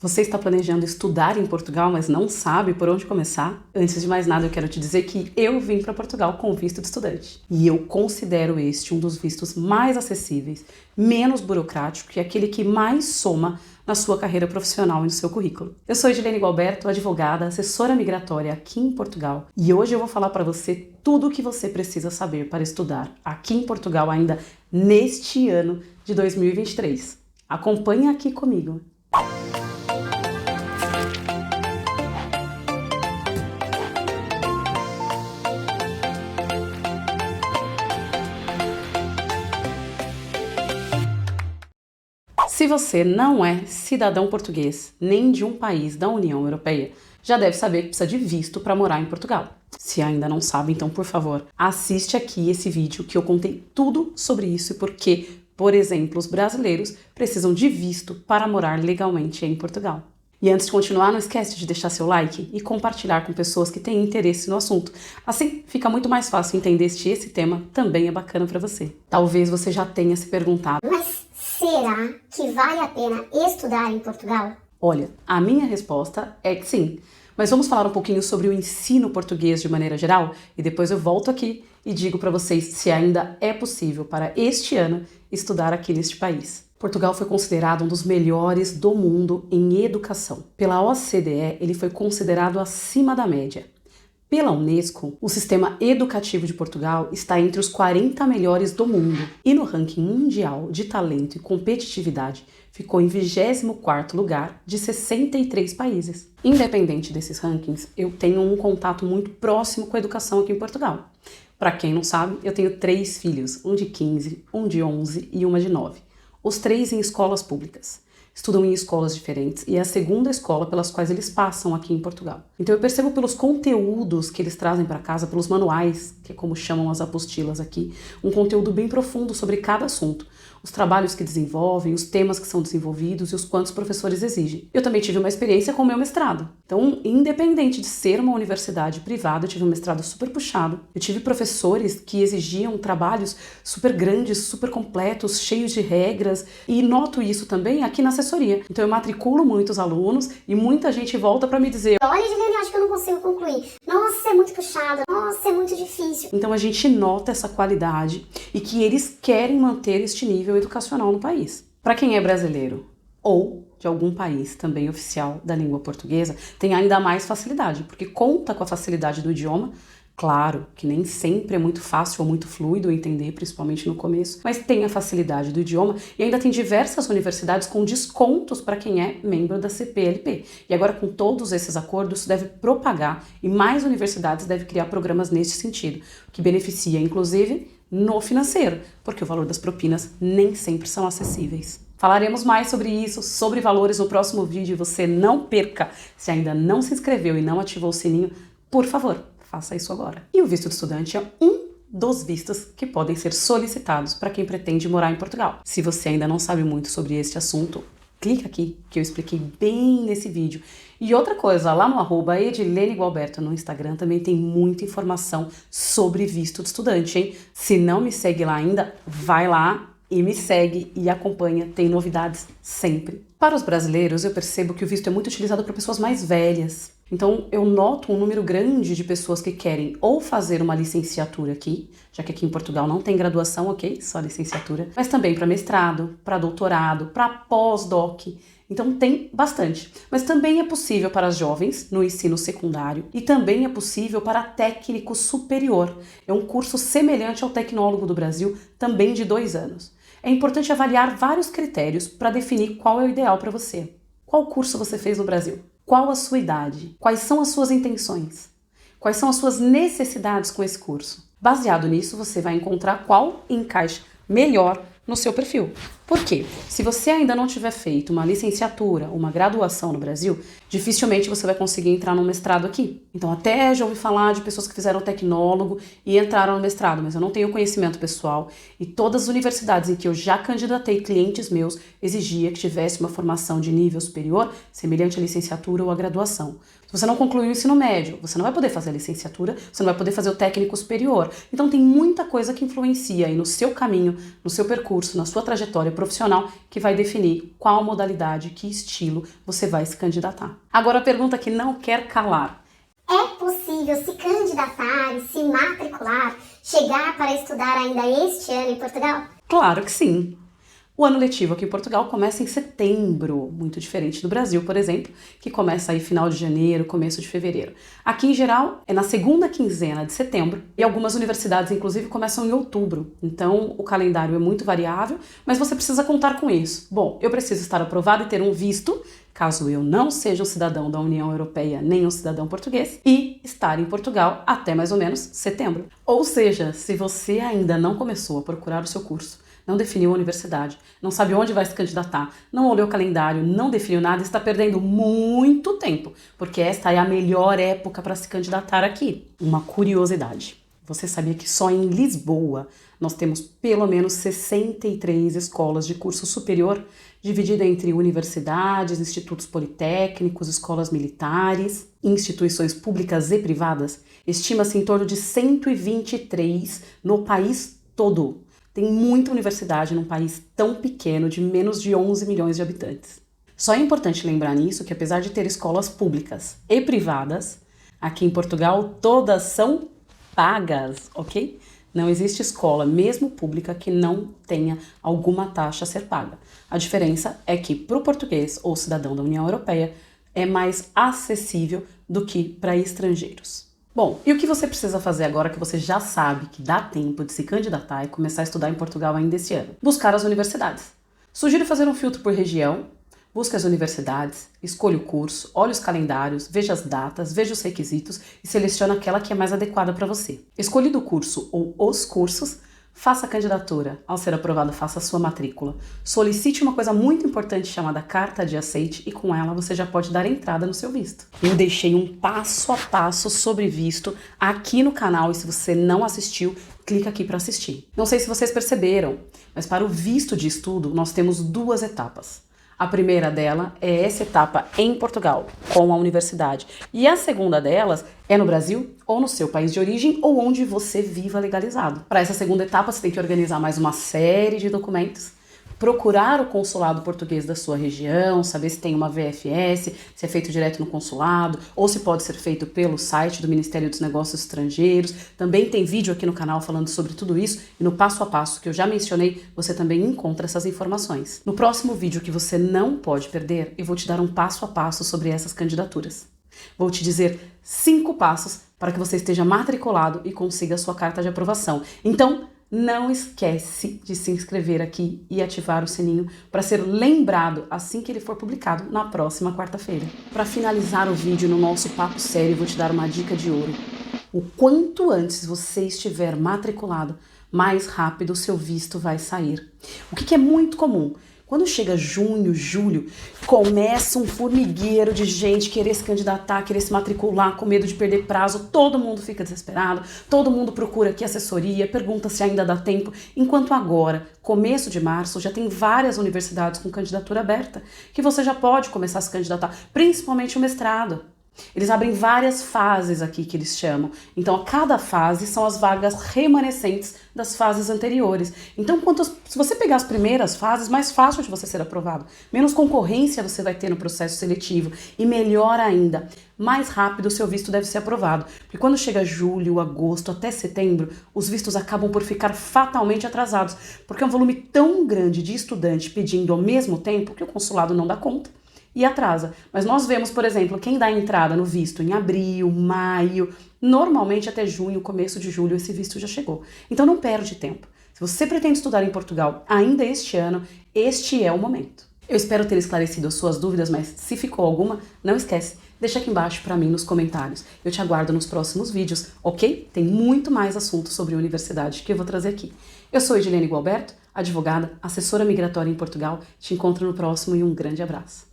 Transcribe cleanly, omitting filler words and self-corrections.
Você está planejando estudar em Portugal, mas não sabe por onde começar? Antes de mais nada, eu quero te dizer que eu vim para Portugal com visto de estudante. E eu considero este um dos vistos mais acessíveis, menos burocrático e aquele que mais soma na sua carreira profissional e no seu currículo. Eu sou Edilene Gualberto, advogada, assessora migratória aqui em Portugal. E hoje eu vou falar para você tudo o que você precisa saber para estudar aqui em Portugal ainda neste ano de 2023. Acompanhe aqui comigo. Se você não é cidadão português, nem de um país da União Europeia, já deve saber que precisa de visto para morar em Portugal. Se ainda não sabe, então, por favor, assiste aqui esse vídeo que eu contei tudo sobre isso e por que, por exemplo, os brasileiros precisam de visto para morar legalmente em Portugal. E antes de continuar, não esquece de deixar seu like e compartilhar com pessoas que têm interesse no assunto. Assim, fica muito mais fácil entender se esse tema também é bacana para você. Talvez você já tenha se perguntado: será que vale a pena estudar em Portugal? Olha, a minha resposta é que sim. Mas vamos falar um pouquinho sobre o ensino português de maneira geral e depois eu volto aqui e digo para vocês se ainda é possível para este ano estudar aqui neste país. Portugal foi considerado um dos melhores do mundo em educação. Pela OCDE, ele foi considerado acima da média. Pela Unesco, o sistema educativo de Portugal está entre os 40 melhores do mundo e no ranking mundial de talento e competitividade ficou em 24º lugar de 63 países. Independente desses rankings, eu tenho um contato muito próximo com a educação aqui em Portugal. Para quem não sabe, eu tenho 3 filhos, um de 15, um de 11 e uma de 9. Os 3 em escolas públicas. Estudam em escolas diferentes e é a segunda escola pelas quais eles passam aqui em Portugal. Então eu percebo pelos conteúdos que eles trazem para casa, pelos manuais, que é como chamam as apostilas aqui, um conteúdo bem profundo sobre cada assunto, os trabalhos que desenvolvem, os temas que são desenvolvidos e os quantos professores exigem. Eu também tive uma experiência com o meu mestrado. Então, independente de ser uma universidade privada, eu tive um mestrado super puxado. Eu tive professores que exigiam trabalhos super grandes, super completos, cheios de regras, e noto isso também aqui na assessoria. Então eu matriculo muitos alunos e muita gente volta para me dizer: olha, Edilene, acho que eu não consigo concluir. Nossa, é muito puxado. Nossa, é muito difícil. Então a gente nota essa qualidade e que eles querem manter este nível educacional no país. Para quem é brasileiro ou de algum país também oficial da língua portuguesa, tem ainda mais facilidade, porque conta com a facilidade do idioma. Claro que nem sempre é muito fácil ou muito fluido entender, principalmente no começo, mas tem a facilidade do idioma e ainda tem diversas universidades com descontos para quem é membro da CPLP. E agora, com todos esses acordos, isso deve propagar e mais universidades devem criar programas nesse sentido, que beneficia, inclusive, no financeiro, porque o valor das propinas nem sempre são acessíveis. Falaremos mais sobre isso, sobre valores no próximo vídeo. Você não perca! Se ainda não se inscreveu e não ativou o sininho, por favor, faça isso agora. E o visto de estudante é um dos vistos que podem ser solicitados para quem pretende morar em Portugal. Se você ainda não sabe muito sobre este assunto, clica aqui que eu expliquei bem nesse vídeo. E outra coisa, lá no @Edilene Gualberto no Instagram também tem muita informação sobre visto de estudante, hein? Se não me segue lá ainda, vai lá e me segue e acompanha, tem novidades sempre. Para os brasileiros, eu percebo que o visto é muito utilizado por pessoas mais velhas. Então, eu noto um número grande de pessoas que querem ou fazer uma licenciatura aqui, já que aqui em Portugal não tem graduação, ok? Só licenciatura. Mas também para mestrado, para doutorado, para pós-doc. Então, tem bastante. Mas também é possível para jovens no ensino secundário e também é possível para técnico superior. É um curso semelhante ao tecnólogo do Brasil, também de 2 anos. É importante avaliar vários critérios para definir qual é o ideal para você. Qual curso você fez no Brasil? Qual a sua idade? Quais são as suas intenções? Quais são as suas necessidades com esse curso? Baseado nisso, você vai encontrar qual encaixa melhor no seu perfil. Por quê? Se você ainda não tiver feito uma licenciatura, uma graduação no Brasil, dificilmente você vai conseguir entrar no mestrado aqui. Então até já ouvi falar de pessoas que fizeram tecnólogo e entraram no mestrado, mas eu não tenho conhecimento pessoal e todas as universidades em que eu já candidatei clientes meus exigia que tivesse uma formação de nível superior, semelhante à licenciatura ou à graduação. Se você não concluiu o ensino médio, você não vai poder fazer a licenciatura, você não vai poder fazer o técnico superior. Então tem muita coisa que influencia aí no seu caminho, no seu percurso, na sua trajetória profissional que vai definir qual modalidade, que estilo você vai se candidatar. Agora a pergunta que não quer calar. É possível se candidatar e se matricular, chegar para estudar ainda este ano em Portugal? Claro que sim! O ano letivo aqui em Portugal começa em setembro, muito diferente do Brasil, por exemplo, que começa aí final de janeiro, começo de fevereiro. Aqui, em geral, é na segunda quinzena de setembro e algumas universidades, inclusive, começam em outubro. Então, o calendário é muito variável, mas você precisa contar com isso. Bom, eu preciso estar aprovado e ter um visto, caso eu não seja um cidadão da União Europeia nem um cidadão português, e estar em Portugal até mais ou menos setembro. Ou seja, se você ainda não começou a procurar o seu curso, não definiu a universidade, não sabe onde vai se candidatar, não olhou o calendário, não definiu nada, está perdendo muito tempo, porque esta é a melhor época para se candidatar aqui. Uma curiosidade, você sabia que só em Lisboa nós temos pelo menos 63 escolas de curso superior, dividida entre universidades, institutos politécnicos, escolas militares, instituições públicas e privadas? Estima-se em torno de 123 no país todo. Tem muita universidade num país tão pequeno de menos de 11 milhões de habitantes. Só é importante lembrar nisso que apesar de ter escolas públicas e privadas, aqui em Portugal todas são pagas, ok? Não existe escola, mesmo pública, que não tenha alguma taxa a ser paga. A diferença é que para o português ou cidadão da União Europeia é mais acessível do que para estrangeiros. Bom, e o que você precisa fazer agora que você já sabe que dá tempo de se candidatar e começar a estudar em Portugal ainda esse ano? Buscar as universidades. Sugiro fazer um filtro por região, busque as universidades, escolha o curso, olhe os calendários, veja as datas, veja os requisitos e selecione aquela que é mais adequada para você. Escolhido o curso ou os cursos, faça a candidatura. Ao ser aprovado, faça a sua matrícula. Solicite uma coisa muito importante chamada carta de aceite e com ela você já pode dar entrada no seu visto. Eu deixei um passo a passo sobre visto aqui no canal e se você não assistiu, clica aqui para assistir. Não sei se vocês perceberam, mas para o visto de estudo nós temos duas etapas. A primeira dela é essa etapa em Portugal, com a universidade. E a segunda delas é no Brasil ou no seu país de origem ou onde você viva legalizado. Para essa segunda etapa, você tem que organizar mais uma série de documentos, procurar o consulado português da sua região, saber se tem uma VFS, se é feito direto no consulado, ou se pode ser feito pelo site do Ministério dos Negócios Estrangeiros. Também tem vídeo aqui no canal falando sobre tudo isso, e no passo a passo que eu já mencionei, você também encontra essas informações. No próximo vídeo que você não pode perder, eu vou te dar um passo a passo sobre essas candidaturas. Vou te dizer 5 passos para que você esteja matriculado e consiga a sua carta de aprovação. Então, não esquece de se inscrever aqui e ativar o sininho para ser lembrado assim que ele for publicado na próxima quarta-feira. Para finalizar o vídeo no nosso papo sério, vou te dar uma dica de ouro. O quanto antes você estiver matriculado, mais rápido o seu visto vai sair. O que é muito comum? Quando chega junho, julho, começa um formigueiro de gente querer se candidatar, querer se matricular, com medo de perder prazo, todo mundo fica desesperado, todo mundo procura aqui assessoria, pergunta se ainda dá tempo, enquanto agora, começo de março, já tem várias universidades com candidatura aberta, que você já pode começar a se candidatar, principalmente o mestrado. Eles abrem várias fases aqui que eles chamam. Então, a cada fase são as vagas remanescentes das fases anteriores. Então, se você pegar as primeiras fases, mais fácil de você ser aprovado. Menos concorrência você vai ter no processo seletivo. E melhor ainda, mais rápido o seu visto deve ser aprovado. Porque quando chega julho, agosto, até setembro, os vistos acabam por ficar fatalmente atrasados. Porque é um volume tão grande de estudante pedindo ao mesmo tempo que o consulado não dá conta e atrasa. Mas nós vemos, por exemplo, quem dá entrada no visto em abril, maio, normalmente até junho, começo de julho, esse visto já chegou. Então não perde tempo. Se você pretende estudar em Portugal ainda este ano, este é o momento. Eu espero ter esclarecido as suas dúvidas, mas se ficou alguma, não esquece, deixa aqui embaixo para mim nos comentários. Eu te aguardo nos próximos vídeos, ok? Tem muito mais assunto sobre universidade que eu vou trazer aqui. Eu sou Edilene Gualberto, advogada, assessora migratória em Portugal. Te encontro no próximo e um grande abraço.